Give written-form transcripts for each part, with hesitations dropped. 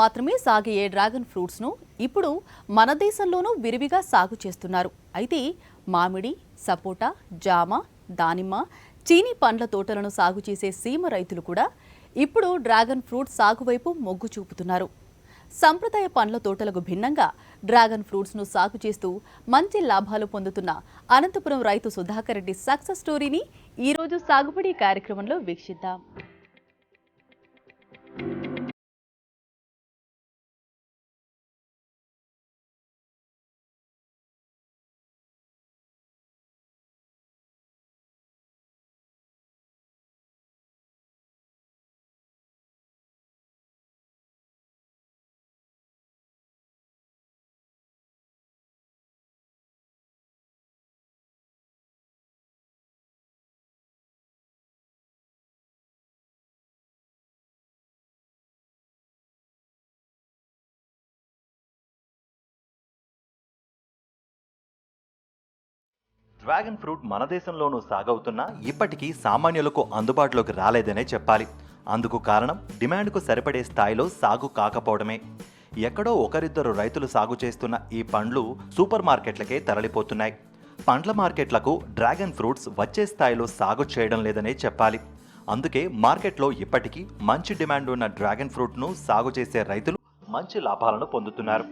మాత్రమే సాగే డ్రాగన్ ఫ్రూట్స్ను ఇప్పుడు మన దేశంలోనూ విరివిగా సాగు చేస్తున్నారు. అయితే మామిడి, సపోటా, జామ, దానిమ్మ, చీనీ పండ్ల తోటలను సాగు చేసే సీమ రైతులు కూడా ఇప్పుడు డ్రాగన్ ఫ్రూట్ సాగు వైపు మొగ్గు చూపుతున్నారు. సంప్రదాయ పండ్ల తోటలకు భిన్నంగా డ్రాగన్ ఫ్రూట్స్ను సాగు చేస్తూ మంచి లాభాలు పొందుతున్న అనంతపురం రైతు సుధాకర్ రెడ్డి సక్సెస్ స్టోరీని ఈరోజు సాగుబడి కార్యక్రమంలో వీక్షిద్దాం. డ్రాగన్ ఫ్రూట్ మన దేశంలోనూ సాగవుతున్నా ఇప్పటికీ సామాన్యులకు అందుబాటులోకి రాలేదనే చెప్పాలి. అందుకు కారణం డిమాండ్కు సరిపడే స్థాయిలో సాగు కాకపోవడమే. ఎక్కడో ఒకరిద్దరు రైతులు సాగు చేస్తున్న ఈ పండ్లు సూపర్ మార్కెట్లకే తరలిపోతున్నాయి. పండ్ల మార్కెట్లకు డ్రాగన్ ఫ్రూట్స్ వచ్చే స్థాయిలో సాగు చేయడం లేదనే చెప్పాలి. అందుకే మార్కెట్లో ఇప్పటికీ మంచి డిమాండ్ ఉన్న డ్రాగన్ ఫ్రూట్ను సాగు చేసే రైతులు మంచి లాభాలను పొందుతున్నారు.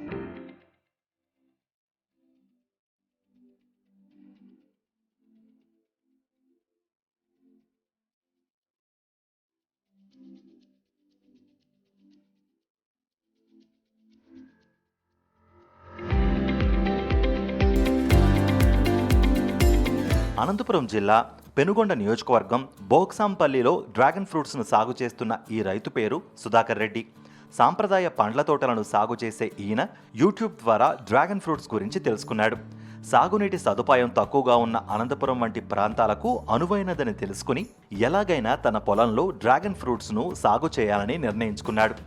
అనంతపురం జిల్లా పెనుగొండ నియోజకవర్గం బోక్సాంపల్లిలో డ్రాగన్ ఫ్రూట్స్ను సాగు చేస్తున్న ఈ రైతు పేరు సుధాకర్ రెడ్డి. సాంప్రదాయ పండ్ల తోటలను సాగు చేసే ఈయన యూట్యూబ్ ద్వారా డ్రాగన్ ఫ్రూట్స్ గురించి తెలుసుకున్నాడు. సాగునీటి సదుపాయం తక్కువగా ఉన్న అనంతపురం వంటి ప్రాంతాలకు అనువైనదని తెలుసుకుని ఎలాగైనా తన పొలంలో డ్రాగన్ ఫ్రూట్స్ను సాగు చేయాలని నిర్ణయించుకున్నాడు.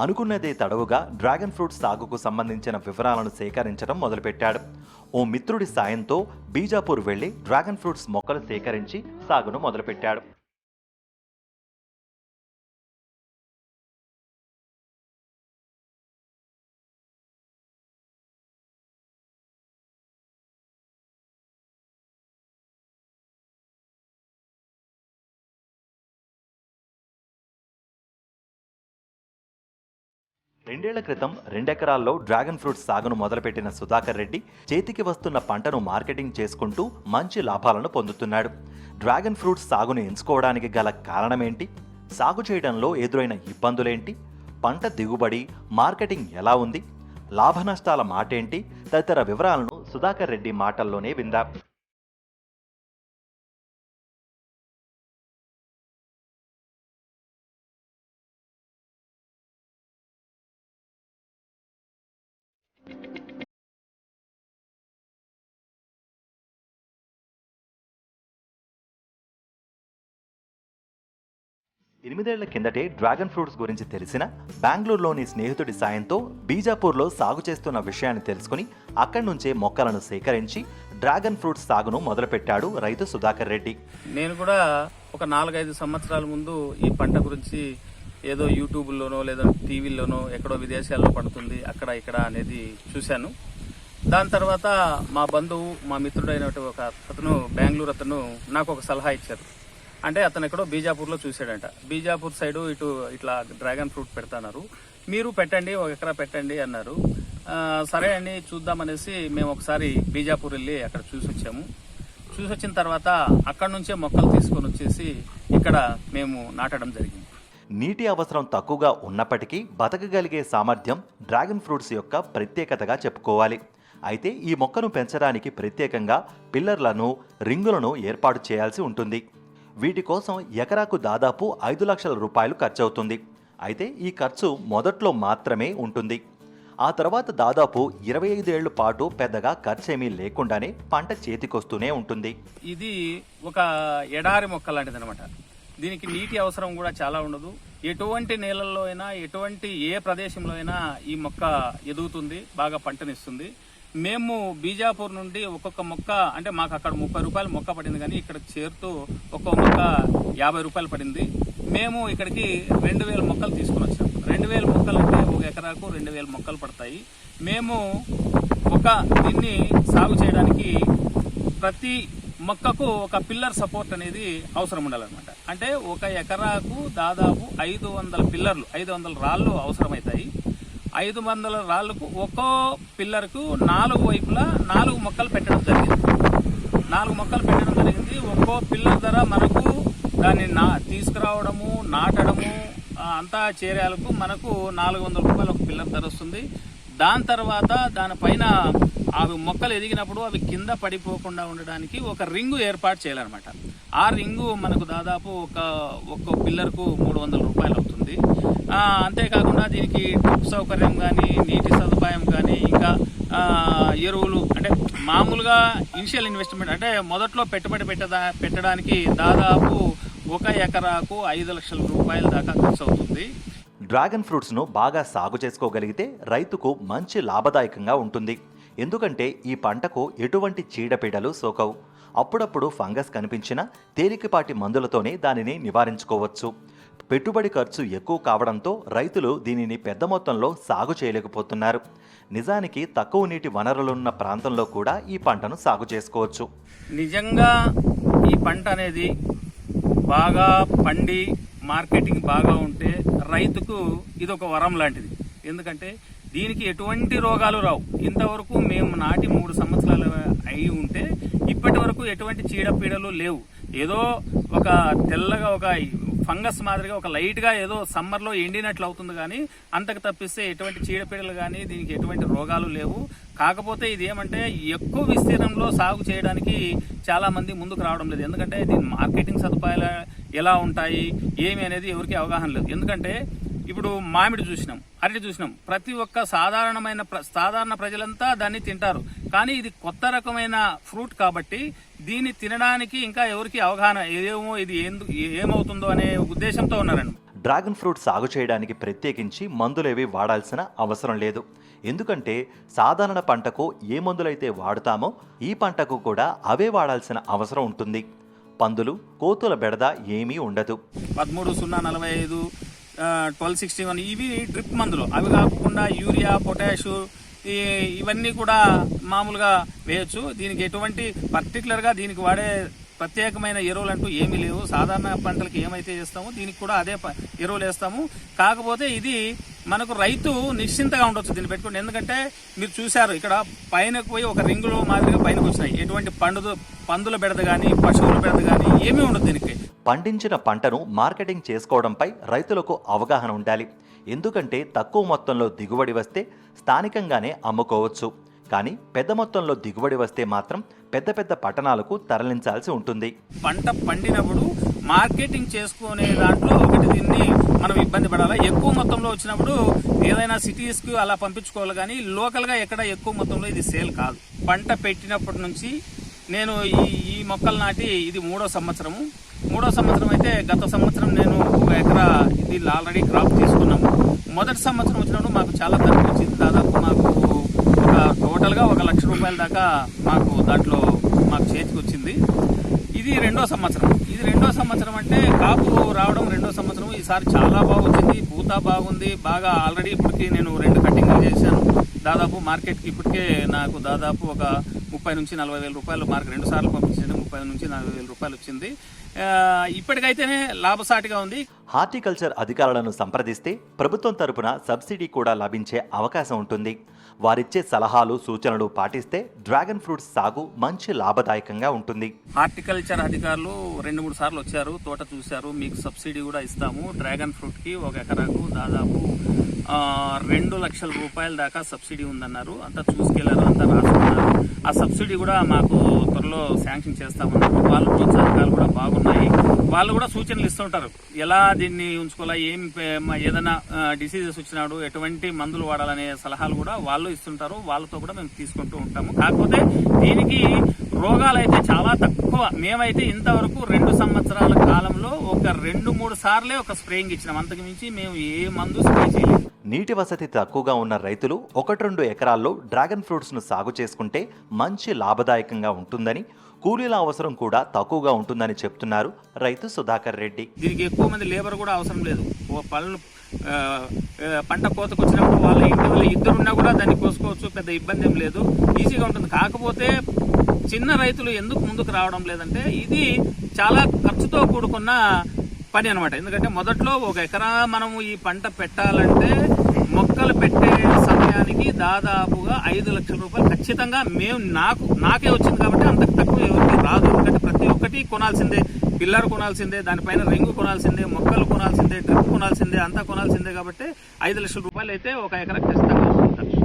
అనుకున్నదే తడవుగా డ్రాగన్ ఫ్రూట్ సాగుకు సంబంధించిన వివరాలను సేకరించడం మొదలుపెట్టాడు. ఓ మిత్రుడి సాయంతో బీజాపూర్ వెళ్లి డ్రాగన్ ఫ్రూట్స్ మొక్కలు సేకరించి సాగును మొదలుపెట్టాడు. రెండేళ్ల క్రితం 2 ఎకరాల్లో డ్రాగన్ ఫ్రూట్స్ సాగును మొదలుపెట్టిన సుధాకర్ రెడ్డి చేతికి వస్తున్న పంటను మార్కెటింగ్ చేసుకుంటూ మంచి లాభాలను పొందుతున్నాడు. డ్రాగన్ ఫ్రూట్స్ సాగును ఎంచుకోవడానికి గల కారణమేంటి, సాగు చేయడంలో ఎదురైన ఇబ్బందులేంటి, పంట దిగుబడి, మార్కెటింగ్ ఎలా ఉంది, లాభ నష్టాల మాటేంటి తదితర వివరాలను సుధాకర్ రెడ్డి మాటల్లోనే విందాం. ఎనిమిదేళ్ల కిందటే డ్రాగన్ ఫ్రూట్స్ గురించి తెలిసిన బెంగళూరులోని స్నేహితుడి సాయంతో బీజాపూర్లో సాగు చేస్తున్న విషయాన్ని తెలుసుకుని అక్కడి నుంచే మొక్కలను సేకరించి డ్రాగన్ ఫ్రూట్స్ సాగును మొదలుపెట్టాడు రైతు సుధాకర్ రెడ్డి. నేను కూడా ఒక 4-5 సంవత్సరాల ముందు ఈ పంట గురించి ఏదో యూట్యూబ్లోనో లేదా టీవీలోనో ఎక్కడో విదేశాల్లో పడుతుంది అక్కడ ఇక్కడ అనేది చూశాను. దాని తర్వాత మా బంధువు, మా మిత్రుడైనటువంటి ఒక అతను బెంగళూరు అతను నాకు ఒక సలహా ఇచ్చారు. అంటే అతను ఎక్కడో బీజాపూర్లో చూశాడంట. బీజాపూర్ సైడు ఇట్లా డ్రాగన్ ఫ్రూట్ పెడతాన్నారు, మీరు పెట్టండి, 1 ఎకరా పెట్టండి అన్నారు. సరే అండి చూద్దామనేసి మేము ఒకసారి బీజాపూర్ వెళ్ళి అక్కడ చూసి వచ్చిన తర్వాత అక్కడ నుంచే మొక్కలు తీసుకొని వచ్చేసి ఇక్కడ మేము నాటడం జరిగింది. నీటి అవసరం తక్కువగా ఉన్నప్పటికీ బతకగలిగే సామర్థ్యం డ్రాగన్ ఫ్రూట్స్ యొక్క ప్రత్యేకతగా చెప్పుకోవాలి. అయితే ఈ మొక్కను పెంచడానికి ప్రత్యేకంగా పిల్లర్లను, రింగులను ఏర్పాటు చేయాల్సి ఉంటుంది. వీటి కోసం ఎకరాకు దాదాపు 5 లక్షల రూపాయలు ఖర్చవుతుంది. అయితే ఈ ఖర్చు మొదట్లో మాత్రమే ఉంటుంది. ఆ తర్వాత దాదాపు 25 ఏళ్ల పాటు పెద్దగా ఖర్చేమీ లేకుండానే పంట చేతికొస్తూనే ఉంటుంది. ఇది ఒక ఎడారి మొక్క లాంటిది అనమాట. దీనికి నీటి అవసరం కూడా చాలా ఉండదు. ఎటువంటి నేలల్లో అయినా, ఏ ప్రదేశంలో అయినా ఈ మొక్క ఎదుగుతుంది, బాగా పంటనిస్తుంది. మేము బీజాపూర్ నుండి ఒక్కొక్క మొక్క, అంటే మాకు అక్కడ 30 రూపాయలు మొక్క పడింది, కానీ ఇక్కడ చేరుతూ ఒక్కొక్క మొక్క 50 రూపాయలు పడింది. మేము ఇక్కడికి 2000 మొక్కలు తీసుకుని వచ్చాం. 2000 మొక్కలు అంటే ఒక ఎకరాకు 2000 మొక్కలు పడతాయి. మేము దీన్ని సాగు చేయడానికి ప్రతి మొక్కకు ఒక పిల్లర్ సపోర్ట్ అనేది అవసరం ఉండాలన్నమాట. అంటే ఒక ఎకరాకు దాదాపు 500 పిల్లర్లు, 500 రాళ్ళు అవసరమవుతాయి. 500 రాళ్లకు ఒక్కో పిల్లర్కు 4 వైపులా 4 మొక్కలు పెట్టడం జరిగింది. 4 మొక్కలు పెట్టడం జరిగింది. ఒక్కో పిల్లర్ ధర మనకు దాన్ని తీసుకురావడము, నాటడము అంతా చేరేలకు మనకు 400 రూపాయలు ఒక పిల్లర్ ధర వస్తుంది. దాని తర్వాత దానిపైన అవి మొక్కలు ఎదిగినప్పుడు అవి కింద పడిపోకుండా ఉండడానికి ఒక రింగు ఏర్పాటు చేయాలన్నమాట. ఆ రింగు మనకు దాదాపు ఒక్కో పిల్లర్కు 300 రూపాయలు అవుతుంది. అంతేకాకుండా దీనికి డ్రిప్ సౌకర్యం కానీ, నీటి సదుపాయం కానీ, ఇంకా ఎరువులు, అంటే మామూలుగా ఇనిషియల్ ఇన్వెస్ట్మెంట్ అంటే మొదట్లో పెట్టుబడి పెట్టడానికి దాదాపు ఒక ఎకరాకు 5 లక్షల రూపాయల దాకా ఖర్చు అవుతుంది. డ్రాగన్ ఫ్రూట్స్ను బాగా సాగు చేసుకోగలిగితే రైతుకు మంచి లాభదాయకంగా ఉంటుంది. ఎందుకంటే ఈ పంటకు ఎటువంటి చీడపీడలు సోకవు. అప్పుడప్పుడు ఫంగస్ కనిపించినా తేలికపాటి మందులతోనే దానిని నివారించుకోవచ్చు. పెట్టుబడి ఖర్చు ఎక్కువ కావడంతో రైతులు దీనిని పెద్ద మొత్తంలో సాగు చేయలేకపోతున్నారు. నిజానికి తక్కువ నీటి వనరులున్న ప్రాంతంలో కూడా ఈ పంటను సాగు చేసుకోవచ్చు. నిజంగా ఈ పంట అనేది బాగా పండి మార్కెటింగ్ బాగా ఉంటే రైతుకు ఇది ఒక వరం లాంటిది. ఎందుకంటే దీనికి ఎటువంటి రోగాలు రావు. ఇంతవరకు మేము నాటి 3 సంవత్సరాలు అయి ఉంటే ఇప్పటి వరకు ఎటువంటి చీడపీడలు లేవు. ఏదో ఒక తెల్లగా ఒక ఫంగస్ మాదిరిగా ఒక లైట్గా ఏదో సమ్మర్లో ఎండినట్లు అవుతుంది, కానీ అంతకు తప్పిస్తే ఎటువంటి చీడపీడలు కానీ దీనికి ఎటువంటి రోగాలు లేవు. కాకపోతే ఇది ఏమంటే ఎక్కువ విస్తీర్ణంలో సాగు చేయడానికి చాలా మంది ముందుకు రావడం లేదు. ఎందుకంటే దీని మార్కెటింగ్ సదుపాయాలు ఎలా ఉంటాయి ఏమి అనేది ఎవరికి అవగాహన లేదు. ఎందుకంటే ఇప్పుడు మామిడి చూసినాం, అరటి చూసినాం, ప్రతి ఒక్క సాధారణ ప్రజలంతా దాన్ని తింటారు. కానీ ఇది కొత్త రకమైన ఫ్రూట్ కాబట్టి దీన్ని తినడానికి ఇంకా ఎవరికి అవగాహన ఏమో ఇది ఏమవుతుందో అనే ఉద్దేశంతో ఉన్నారండి. డ్రాగన్ ఫ్రూట్ సాగు చేయడానికి ప్రత్యేకించి మందులేవి వాడాల్సిన అవసరం లేదు. ఎందుకంటే సాధారణ పంటకు ఏ మందులైతే వాడుతామో ఈ పంటకు కూడా అవే వాడాల్సిన అవసరం ఉంటుంది. పందులు, కోతుల బెడద ఏమీ ఉండదు. 13-0-45, 1261 ఇవి డ్రిప్ మందులు. అవి కాకుండా యూరియా, పొటాషు ఇవన్నీ కూడా మామూలుగా వేయచ్చు. దీనికి ఎటువంటి పర్టికులర్గా దీనికి వాడే ప్రత్యేకమైన ఎరువులు అంటూ ఏమీ లేవు. సాధారణ పంటలకు ఏమైతే చేస్తామో దీనికి కూడా అదే ఎరువులు వేస్తాము. కాకపోతే ఇది మనకు రైతు నిశ్చింతగా ఉండొచ్చు దీన్ని పెట్టుకోండి. ఎందుకంటే మీరు చూశారు ఇక్కడ పైనకు పోయి ఒక రింగులు మాదిరిగా పైనకు వచ్చినాయి. ఎటువంటి పందుల బెడద కానీ, పశువుల బెడద కానీ ఏమీ ఉండదు దీనికి. పండించిన పంటను మార్కెటింగ్ చేసుకోవడంపై రైతులకు అవగాహన ఉండాలి. ఎందుకంటే తక్కువ మొత్తంలో దిగుబడి వస్తే స్థానికంగానే అమ్ముకోవచ్చు. కానీ పెద్ద మొత్తంలో దిగుబడి వస్తే మాత్రం పెద్ద పెద్ద పట్టణాలకు తరలించాల్సి ఉంటుంది. పంట పండినప్పుడు మార్కెటింగ్ చేసుకునే దాంట్లో ఒకటి దీన్ని మనం ఇబ్బంది పడాలి. ఎక్కువ మొత్తంలో వచ్చినప్పుడు ఏదైనా సిటీస్కి అలా పంపించుకోవాలి, కానీ లోకల్గా ఎక్కడ ఎక్కువ మొత్తంలో ఇది సేల్ కాదు. పంట పెట్టినప్పటి నుంచి నేను ఈ మొక్కలు నాటి ఇది 3వ సంవత్సరము. 3వ సంవత్సరం అయితే గత సంవత్సరం నేను 1 ఎకరా ఇది ఆల్రెడీ క్రాప్ తీసుకున్నాము. మొదటి సంవత్సరం వచ్చినప్పుడు మాకు చాలా తక్కువ వచ్చింది. దాదాపు మాకు టోటల్గా 1 లక్ష రూపాయల దాకా దాంట్లో మాకు చేతికి వచ్చింది. ఇది 2వ సంవత్సరం. ఇది 2వ సంవత్సరం అంటే కాపు రావడం 2వ సంవత్సరం. ఈసారి చాలా బాగా వచ్చింది, పూత బాగుంది. బాగా ఆల్రెడీ ఇప్పటికి నేను 2 కటింగ్లు చేశాను. దాదాపు మార్కెట్కి ఇప్పటికే నాకు దాదాపు ఒక 30,000-40,000 రూపాయలు మార్కెట్ 2 సార్లు పంపించింది. 30,000-40,000 రూపాయలు వచ్చింది. ఇప్పటికైతేనే లాభసాటిగా ఉంది. హార్టికల్చర్ అధికారులను సంప్రదిస్తే ప్రభుత్వం తరపున సబ్సిడీ కూడా లభించే అవకాశం ఉంటుంది. వారిచ్చే సలహాలు, సూచనలు పాటిస్తే డ్రాగన్ ఫ్రూట్స్ సాగు మంచి లాభదాయకంగా ఉంటుంది. హార్టికల్చర్ అధికారులు 2-3 సార్లు వచ్చారు, తోట చూశారు. మీకు సబ్సిడీ కూడా ఇస్తాము. డ్రాగన్ ఫ్రూట్కి 1 ఎకరాకు దాదాపు 2 లక్షల రూపాయల దాకా సబ్సిడీ ఉందన్నారు. అంతా చూసుకెళ్లారు, అంతా రాసుకున్నారు. ఆ సబ్సిడీ కూడా మాకు త్వరలో శాంక్షన్ చేస్తామన్నారు. వాళ్ళ ప్రోత్సాహకాలు కూడా బాగున్నాయి. వాళ్ళు కూడా సూచనలు ఇస్తుంటారు, ఎలా దీన్ని ఉంచుకోవాలా, ఏదైనా డిసీజెస్ వచ్చినాడు ఎటువంటి మందులు వాడాలనే సలహాలు కూడా వాళ్ళు ఇస్తుంటారు. వాళ్ళతో కూడా మేము తీసుకుంటూ ఉంటాము. కాకపోతే దీనికి రోగాలు అయితే చాలా తక్కువ. మేమైతే ఇంతవరకు 2 సంవత్సరాల కాలంలో ఒక 2-3 సార్లే ఒక స్ప్రేయింగ్ ఇచ్చినాం. అంతకు మించి మేము ఏ మందు స్ప్రే చేయలేదు. నీటి వసతి తక్కువగా ఉన్న రైతులు 1-2 ఎకరాల్లో డ్రాగన్ ఫ్రూట్స్ను సాగు చేసుకుంటే మంచి లాభదాయకంగా ఉంటుందని కూలీల అవసరం కూడా తక్కువగా ఉంటుందని చెప్తున్నారు రైతు సుధాకర్ రెడ్డి. దీనికి ఎక్కువ మంది లేబర్ కూడా అవసరం లేదు. పంట కోతకు వచ్చినప్పుడు వాళ్ళ ఇంటి వల్ల ఇద్దరున్నా కూడా దాన్ని కోసుకోవచ్చు, పెద్ద ఇబ్బంది ఏం లేదు, ఈజీగా ఉంటుంది. కాకపోతే చిన్న రైతులు ఎందుకు ముందుకు రావడం లేదంటే ఇది చాలా ఖర్చుతో కూడుకున్న పని అనమాట. ఎందుకంటే మొదట్లో 1 ఎకరా మనము ఈ పంట పెట్టాలంటే మొక్కలు పెట్టే సమయానికి దాదాపుగా 5 లక్షల రూపాయలు ఖచ్చితంగా నాకే వచ్చింది కాబట్టి అంతకు తక్కువ ఎవరికి రాదు. ఎందుకంటే ప్రతి ఒక్కటి కొనాల్సిందే, పిల్లర్ కొనాల్సిందే, దానిపైన రింగు కొనాల్సిందే, మొక్కలు కొనాల్సిందే, డ్రిప్ కొనాల్సిందే, అంతా కొనాల్సిందే. కాబట్టి 5 లక్షల రూపాయలు అయితే 1 ఎకరా ఖచ్చితంగా ఉంటుంది.